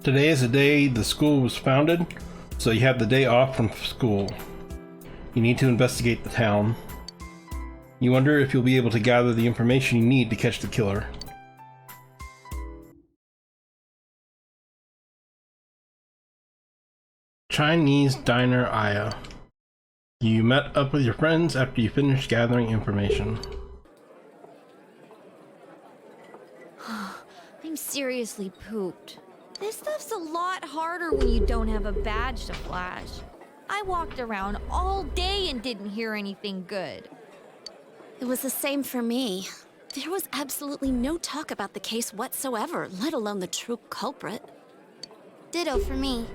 Today is the day the school was founded, so you have the day off from school. You need to investigate the town. You wonder if you'll be able to gather the information you need to catch the killer. Chinese Diner Aya. You met up with your friends after you finished gathering information. I'm seriously pooped. This stuff's a lot harder when you don't have a badge to flash. I walked around all day and didn't hear anything good. It was the same for me. There was absolutely no talk about the case whatsoever, let alone the true culprit. Ditto for me.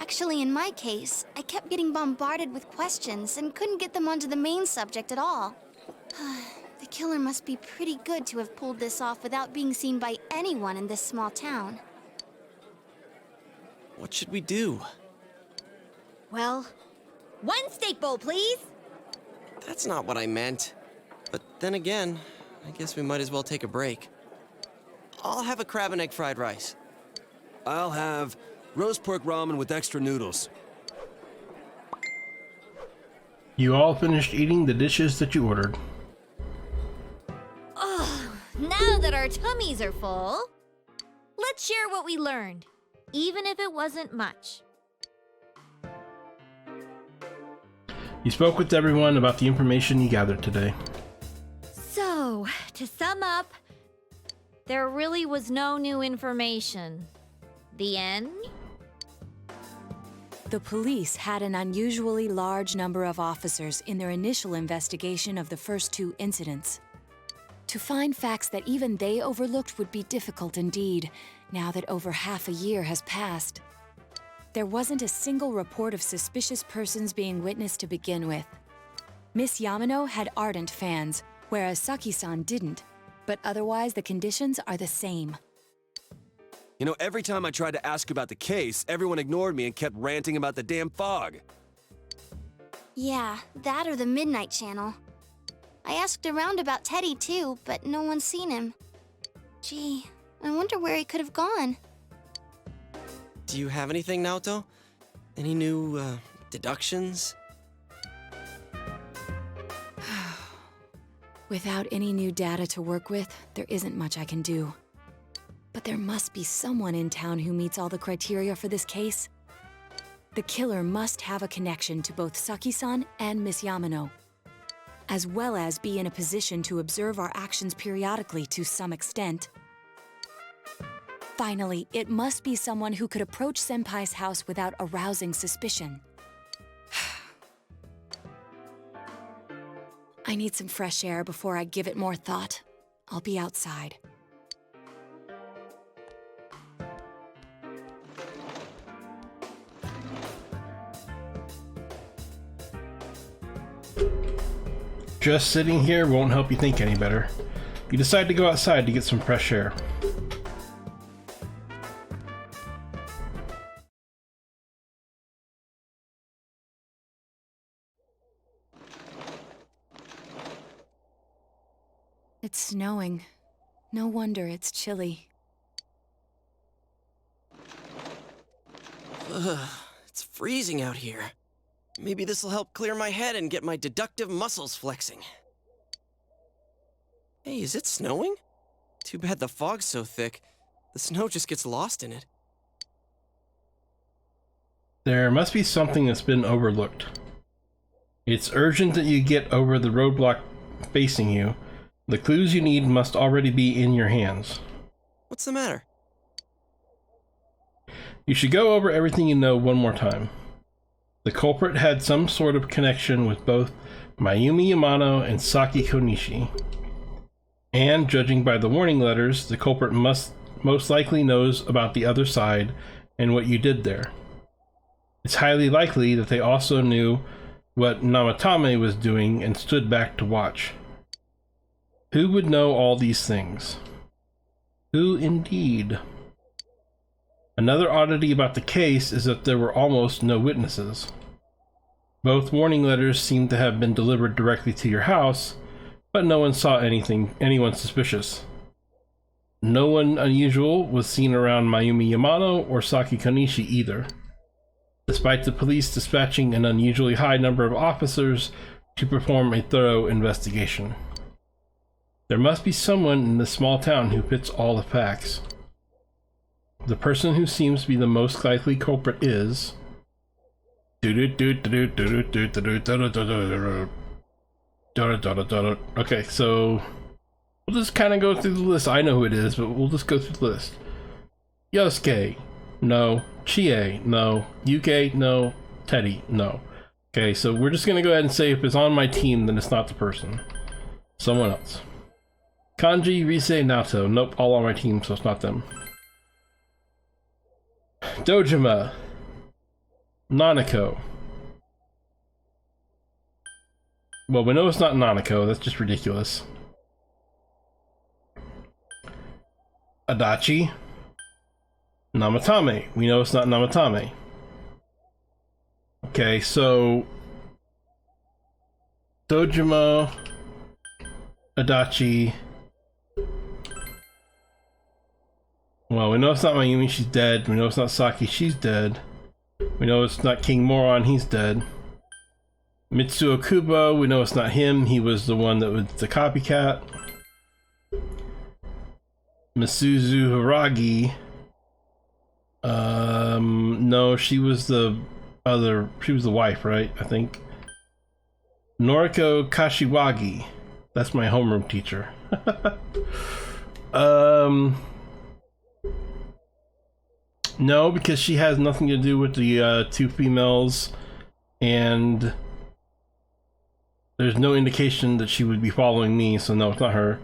Actually, in my case, I kept getting bombarded with questions and couldn't get them onto the main subject at all. The killer must be pretty good to have pulled this off without being seen by anyone in this small town. What should we do? Well, one steak bowl, please! That's not what I meant. But then again, I guess we might as well take a break. I'll have a crab and egg fried rice. I'll have roast pork ramen with extra noodles. You all finished eating the dishes that you ordered. Oh, now that our tummies are full, let's share what we learned, even if it wasn't much. You spoke with everyone about the information you gathered today. So, to sum up, there really was no new information. The end? The police had an unusually large number of officers in their initial investigation of the first two incidents. To find facts that even they overlooked would be difficult indeed, now that over half a year has passed. There wasn't a single report of suspicious persons being witnessed to begin with. Miss Yamano had ardent fans, whereas Saki-san didn't, but otherwise the conditions are the same. You know, every time I tried to ask about the case, everyone ignored me and kept ranting about the damn fog. Yeah, that or the Midnight Channel. I asked around about Teddy too, but no one's seen him. Gee, I wonder where he could have gone. Do you have anything, Naoto? Any new, deductions? Without any new data to work with, there isn't much I can do. But there must be someone in town who meets all the criteria for this case. The killer must have a connection to both Saki-san and Miss Yamano, as well as be in a position to observe our actions periodically to some extent. Finally, it must be someone who could approach Senpai's house without arousing suspicion. I need some fresh air before I give it more thought. I'll be outside. Just sitting here won't help you think any better. You decide to go outside to get some fresh air. It's snowing. No wonder it's chilly. Ugh, it's freezing out here. Maybe this'll help clear my head and get my deductive muscles flexing. Hey, is it snowing? Too bad the fog's so thick. The snow just gets lost in it. There must be something that's been overlooked. It's urgent that you get over the roadblock facing you. The clues you need must already be in your hands. What's the matter? You should go over everything you know one more time. The culprit had some sort of connection with both Mayumi Yamano and Saki Konishi. And, judging by the warning letters, the culprit most likely knows about the other side and what you did there. It's highly likely that they also knew what Namatame was doing and stood back to watch. Who would know all these things? Who indeed? Another oddity about the case is that there were almost no witnesses. Both warning letters seem to have been delivered directly to your house, but no one saw anyone suspicious. No one unusual was seen around Mayumi Yamano or Saki Konishi either, despite the police dispatching an unusually high number of officers to perform a thorough investigation. There must be someone in this small town who fits all the facts. The person who seems to be the most likely culprit is... Okay, so we'll just kind of go through the list. I know who it is, but we'll just go through the list. Yosuke, no. Chie, no. Yuke, no. Teddy, no. Okay, so we're just gonna go ahead and say if it's on my team, then it's not the person. Someone else. Kanji, Rise, Naoto. Nope, all on my team, so it's not them. Dojima. Nanako. Well, we know it's not Nanako, that's just ridiculous. Adachi. Namatame. We know it's not Namatame. Okay, so Dojima, Adachi. Well, we know it's not Mayumi, she's dead. We know it's not Saki, she's dead. We know it's not King Moron, he's dead. Mitsuo Kubo, we know it's not him, he was the one that was the copycat. Misuzu Hiragi. No, she was the wife, right? I think. Noriko Kashiwagi. That's my homeroom teacher. No, because she has nothing to do with the two females, and there's no indication that she would be following me, so no, it's not her.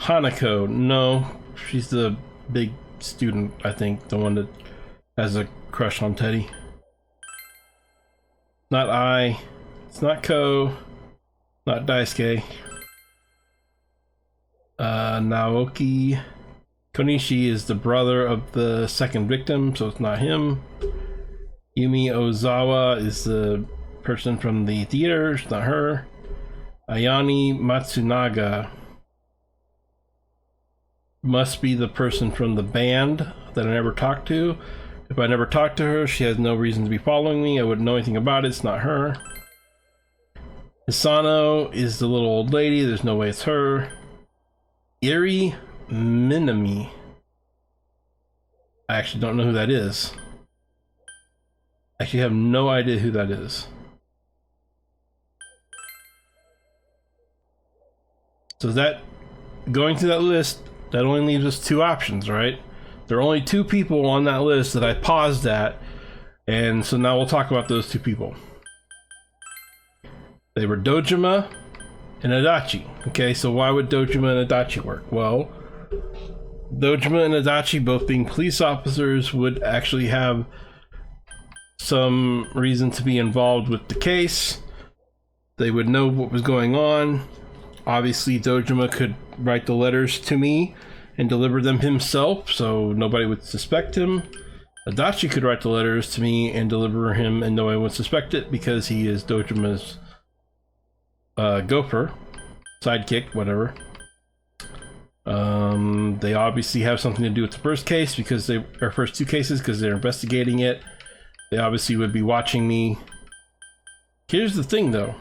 Hanako, no, she's the big student, I think, the one that has a crush on Teddy. Not I, it's not Ko, not Daisuke. Naoki Konishi is the brother of the second victim, so it's not him. Yumi Ozawa is the person from the theater, it's not her. Ayani Matsunaga must be the person from the band that I never talked to. If I never talked to her, she has no reason to be following me. I wouldn't know anything about it, it's not her. Hisano is the little old lady, there's no way it's her. Iri Minami. I actually don't know who that is. I actually have no idea who that is. So that, going through that list, that only leaves us two options, right? There are only two people on that list that I paused at, and so now we'll talk about those two people. They were Dojima and Adachi. Okay, so why would Dojima and Adachi work? Well, Dojima and Adachi, both being police officers, would actually have some reason to be involved with the case. They would know what was going on. Obviously, Dojima could write the letters to me and deliver them himself, so nobody would suspect him. Adachi could write the letters to me and deliver him, and no one would suspect it because he is Dojima's gopher, sidekick, whatever. They obviously have something to do with the first case because first two cases because they're investigating it. They obviously would be watching me. Here's the thing, though.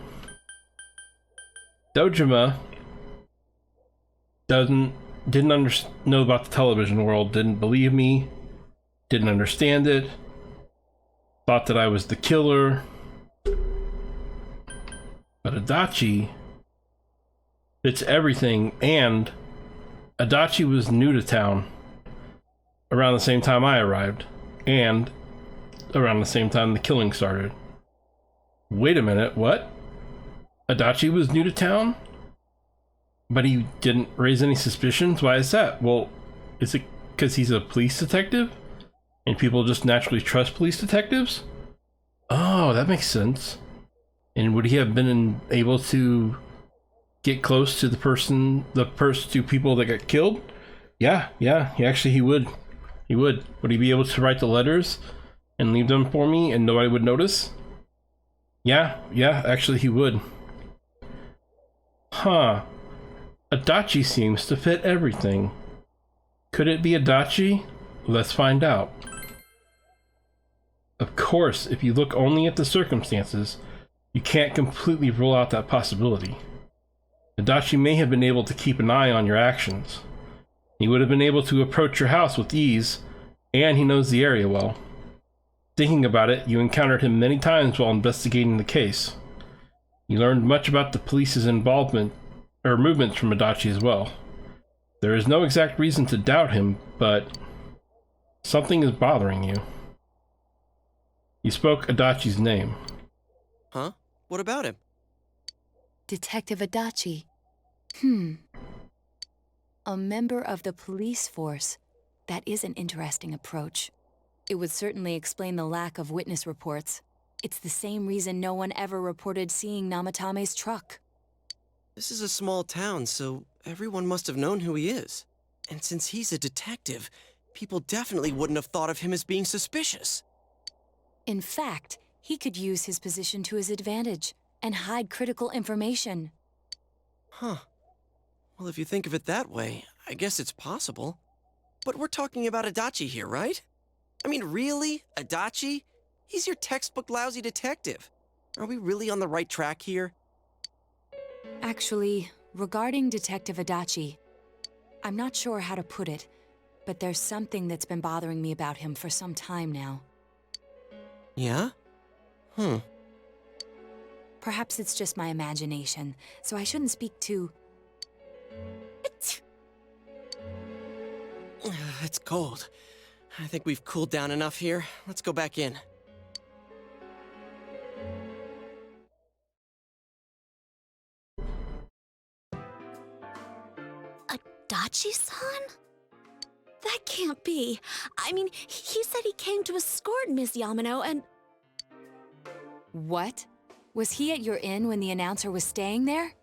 Dojima didn't know about the television world, didn't believe me, didn't understand it, thought that I was the killer. But Adachi fits everything, and Adachi was new to town around the same time I arrived, and around the same time the killing started. Wait a minute, what? Adachi was new to town? But he didn't raise any suspicions? Why is that? Well, is it because he's a police detective? And people just naturally trust police detectives? Oh, that makes sense. And would he have been able to get close to the first two people that got killed? Yeah, he would. He would. Would he be able to write the letters and leave them for me and nobody would notice? Yeah, actually he would. Huh. Adachi seems to fit everything. Could it be Adachi? Let's find out. Of course, if you look only at the circumstances, you can't completely rule out that possibility. Adachi may have been able to keep an eye on your actions. He would have been able to approach your house with ease, and he knows the area well. Thinking about it, you encountered him many times while investigating the case. You learned much about the police's involvement or movements from Adachi as well. There is no exact reason to doubt him, but something is bothering you. You spoke Adachi's name. Huh? What about him? Detective Adachi. A member of the police force. That is an interesting approach. It would certainly explain the lack of witness reports. It's the same reason no one ever reported seeing Namatame's truck. This is a small town, so everyone must have known who he is. And since he's a detective, people definitely wouldn't have thought of him as being suspicious. In fact, he could use his position to his advantage and hide critical information. Huh. Well, if you think of it that way, I guess it's possible. But we're talking about Adachi here, right? I mean, really? Adachi? He's your textbook lousy detective. Are we really on the right track here? Actually, regarding Detective Adachi, I'm not sure how to put it, but there's something that's been bothering me about him for some time now. Yeah? Perhaps it's just my imagination, so I shouldn't speak too... It's cold. I think we've cooled down enough here. Let's go back in. Adachi-san? That can't be. I mean, he said he came to escort Ms. Yamano and... What? Was he at your inn when the announcer was staying there?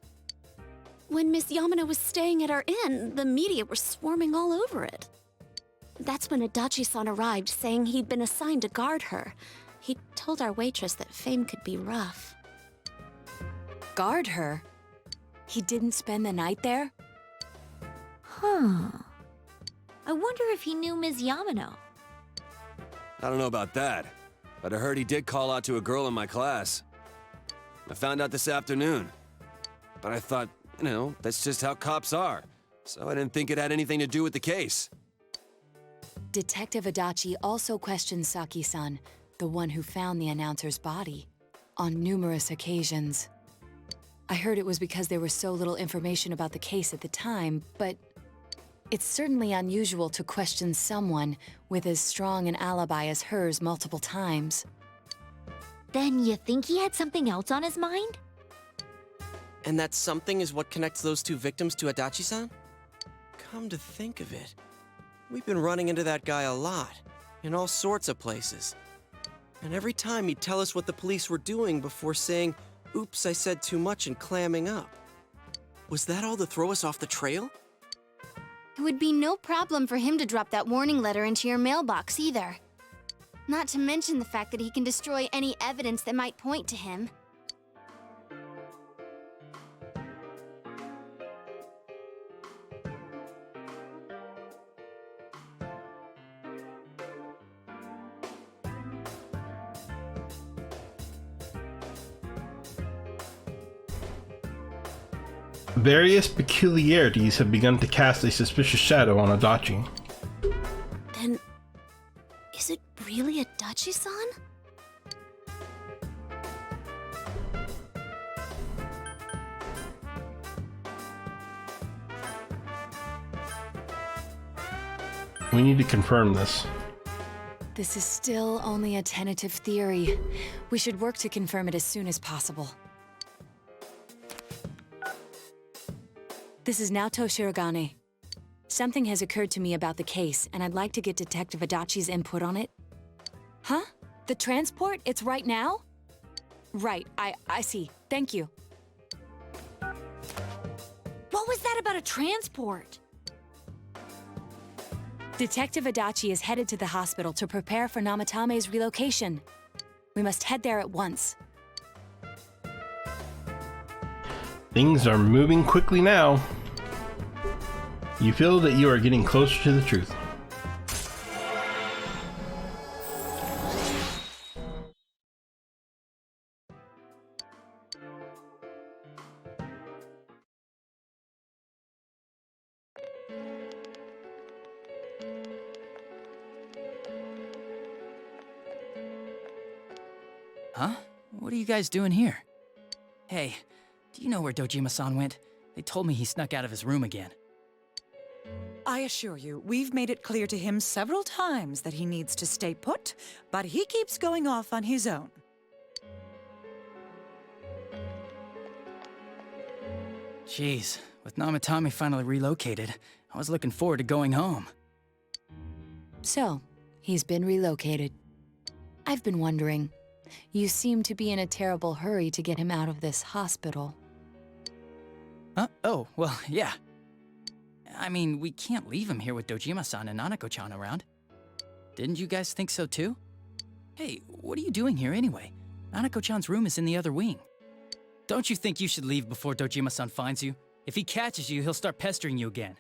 When Miss Yamano was staying at our inn, the media were swarming all over it. That's when Adachi-san arrived, saying he'd been assigned to guard her. He told our waitress that fame could be rough. Guard her? He didn't spend the night there? Huh. I wonder if he knew Ms. Yamano. I don't know about that, but I heard he did call out to a girl in my class. I found out this afternoon. But I thought, that's just how cops are. So I didn't think it had anything to do with the case. Detective Adachi also questioned Saki-san, the one who found the announcer's body, on numerous occasions. I heard it was because there was so little information about the case at the time, but it's certainly unusual to question someone with as strong an alibi as hers multiple times. Then you think he had something else on his mind? And that something is what connects those two victims to Adachi-san? Come to think of it, we've been running into that guy a lot, in all sorts of places. And every time he'd tell us what the police were doing before saying, "Oops, I said too much," and clamming up. Was that all to throw us off the trail? It would be no problem for him to drop that warning letter into your mailbox either. Not to mention the fact that he can destroy any evidence that might point to him. Various peculiarities have begun to cast a suspicious shadow on Adachi. Then, is it really Adachi-san? We need to confirm this. This is still only a tentative theory. We should work to confirm it as soon as possible. This is Naoto Shirogane. Something has occurred to me about the case, and I'd like to get Detective Adachi's input on it. Huh? The transport? It's right now? Right, I see. Thank you. What was that about a transport? Detective Adachi is headed to the hospital to prepare for Namatame's relocation. We must head there at once. Things are moving quickly now. You feel that you are getting closer to the truth. Huh? What are you guys doing here? Hey, do you know where Dojima-san went? They told me he snuck out of his room again. I assure you, we've made it clear to him several times that he needs to stay put, but he keeps going off on his own. Jeez, with Namatame finally relocated, I was looking forward to going home. So, he's been relocated. I've been wondering. You seem to be in a terrible hurry to get him out of this hospital. Huh? Oh, well, yeah. I mean, we can't leave him here with Dojima-san and Nanako-chan around. Didn't you guys think so too? Hey, what are you doing here anyway? Nanako-chan's room is in the other wing. Don't you think you should leave before Dojima-san finds you? If he catches you, he'll start pestering you again.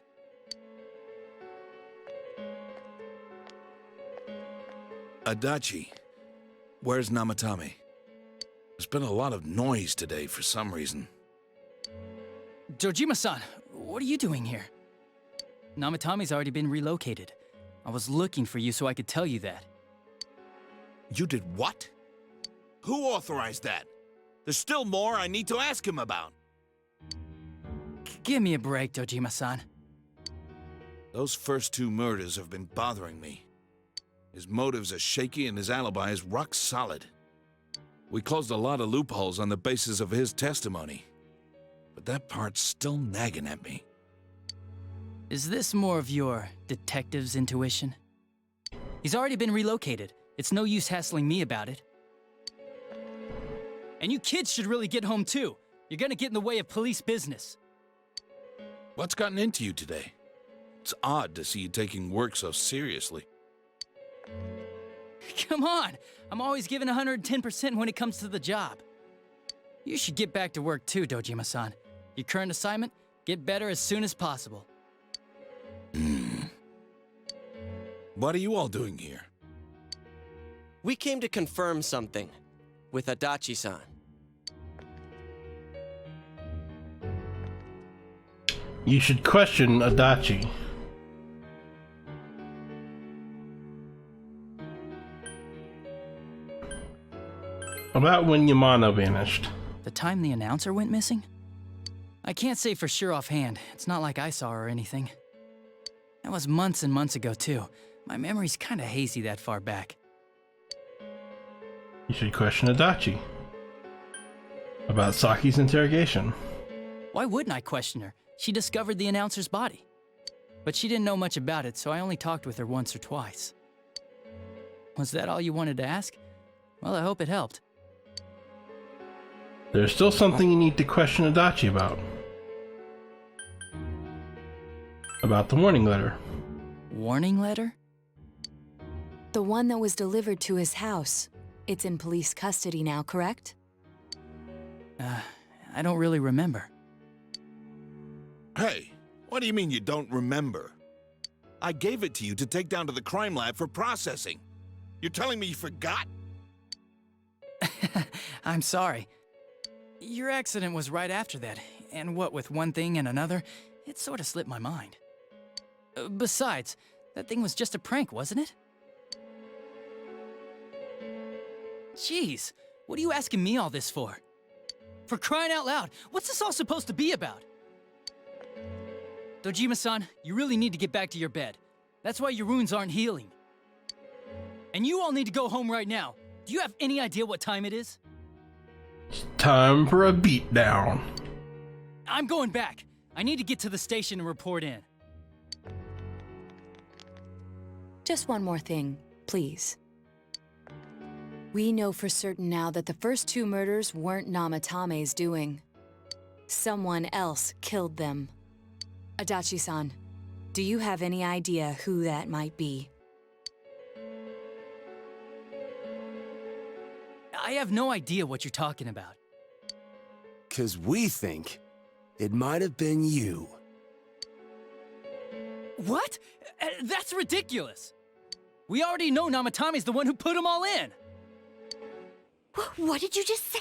Adachi, where's Namatame? There's been a lot of noise today for some reason. Dojima-san, what are you doing here? Namatame's already been relocated. I was looking for you so I could tell you that. You did what? Who authorized that? There's still more I need to ask him about. Give me a break, Dojima-san. Those first two murders have been bothering me. His motives are shaky and his alibi is rock solid. We closed a lot of loopholes on the basis of his testimony. But that part's still nagging at me. Is this more of your detective's intuition? He's already been relocated. It's no use hassling me about it. And you kids should really get home too. You're gonna get in the way of police business. What's gotten into you today? It's odd to see you taking work so seriously. Come on! I'm always giving 110% when it comes to the job. You should get back to work too, Dojima-san. Your current assignment, get better as soon as possible. What are you all doing here? We came to confirm something with Adachi-san. You should question Adachi. About when Yamano vanished. The time the announcer went missing? I can't say for sure offhand. It's not like I saw her or anything. That was months and months ago, too. My memory's kinda hazy that far back. You should question Adachi. About Saki's interrogation. Why wouldn't I question her? She discovered the announcer's body. But she didn't know much about it, so I only talked with her once or twice. Was that all you wanted to ask? Well, I hope it helped. There's still something you need to question Adachi about. About the warning letter. Warning letter? The one that was delivered to his house. It's in police custody now, correct? I don't really remember. Hey, what do you mean you don't remember? I gave it to you to take down to the crime lab for processing. You're telling me you forgot? I'm sorry. Your accident was right after that, and what with one thing and another, it sort of slipped my mind. Besides, that thing was just a prank, wasn't it? Jeez, what are you asking me all this for? For crying out loud, what's this all supposed to be about? Dojima-san, you really need to get back to your bed. That's why your wounds aren't healing. And you all need to go home right now. Do you have any idea what time it is? It's time for a beatdown. I'm going back. I need to get to the station and report in. Just one more thing, please. We know for certain now that the first two murders weren't Namatame's doing. Someone else killed them. Adachi-san, do you have any idea who that might be? I have no idea what you're talking about. 'Cause we think it might have been you. What? That's ridiculous. We already know Namatami's the one who put them all in. What did you just say?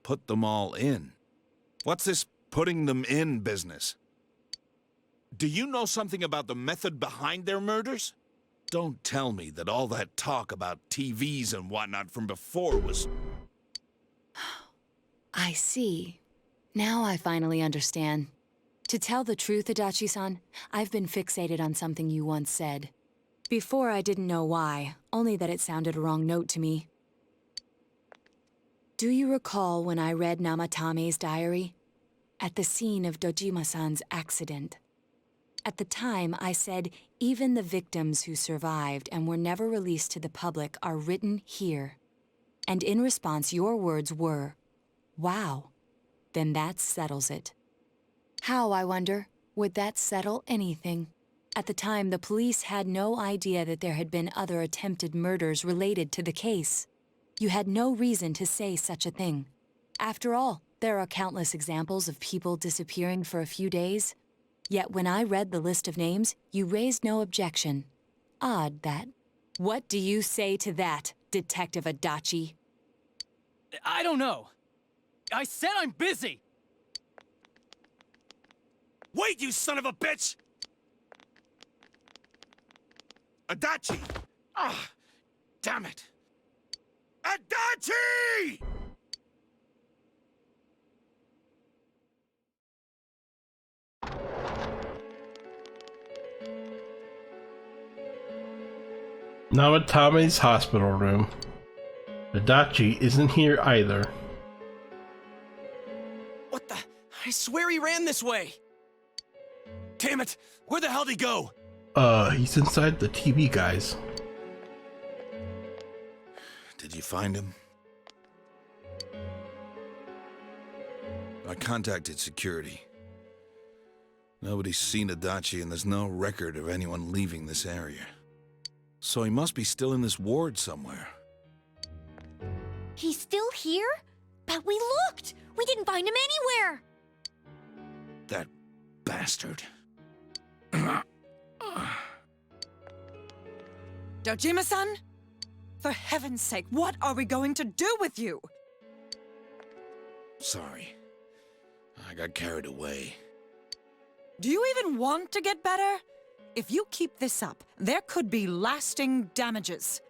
Put them all in? What's this putting them in business? Do you know something about the method behind their murders? Don't tell me that all that talk about TVs and whatnot from before was... I see. Now I finally understand. To tell the truth, Adachi-san, I've been fixated on something you once said. Before I didn't know why, only that it sounded a wrong note to me. Do you recall when I read Namatame's diary? At the scene of Dojima-san's accident. At the time, I said, even the victims who survived and were never released to the public are written here. And in response, your words were, wow, then that settles it. How, I wonder, would that settle anything? At the time, the police had no idea that there had been other attempted murders related to the case. You had no reason to say such a thing. After all, there are countless examples of people disappearing for a few days. Yet when I read the list of names, you raised no objection. Odd, that. What do you say to that, Detective Adachi? I don't know. I said I'm busy! Wait, you son of a bitch! Adachi! Ah, damn it! Adachi! Namatame's hospital room. Adachi isn't here either. What the? I swear he ran this way. Damn it! Where the hell did he go? He's inside the TV, guys. Did you find him? I contacted security. Nobody's seen Adachi and there's no record of anyone leaving this area. So he must be still in this ward somewhere. He's still here? But we looked! We didn't find him anywhere! That bastard. Dojima-san? For heaven's sake, what are we going to do with you? Sorry. I got carried away. Do you even want to get better? If you keep this up, there could be lasting damages.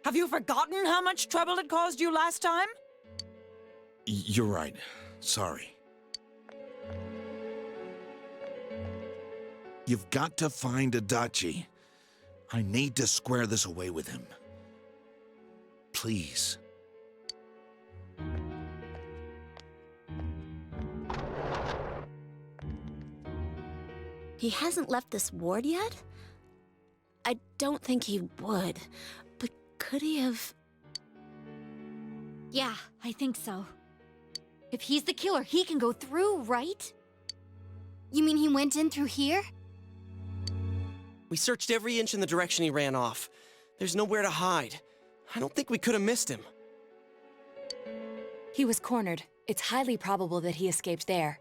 Have you forgotten how much trouble it caused you last time? You're right. Sorry. You've got to find Adachi. I need to square this away with him. Please. He hasn't left this ward yet? I don't think he would, but could he have... Yeah, I think so. If he's the killer, he can go through, right? You mean he went in through here? We searched every inch in the direction he ran off. There's nowhere to hide. I don't think we could have missed him. He was cornered. It's highly probable that he escaped there.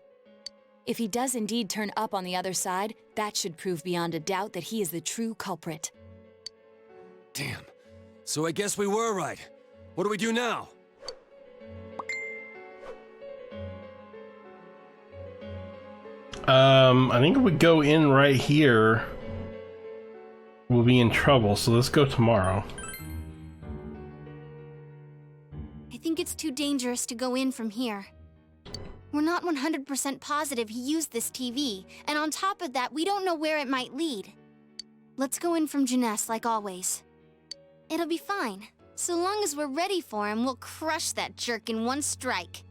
If he does indeed turn up on the other side, that should prove beyond a doubt that he is the true culprit. Damn. So I guess we were right. What do we do now? I think if we go in right here, we'll be in trouble, so let's go tomorrow. I think it's too dangerous to go in from here. We're not 100% positive he used this TV, and on top of that, we don't know where it might lead. Let's go in from Jeunesse like always. It'll be fine. So long as we're ready for him, we'll crush that jerk in one strike.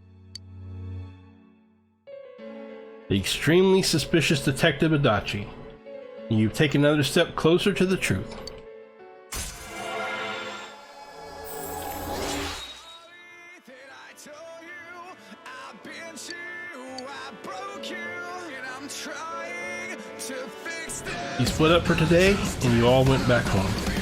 The extremely suspicious Detective Adachi. You've taken another step closer to the truth. You split up for today, and you all went back home.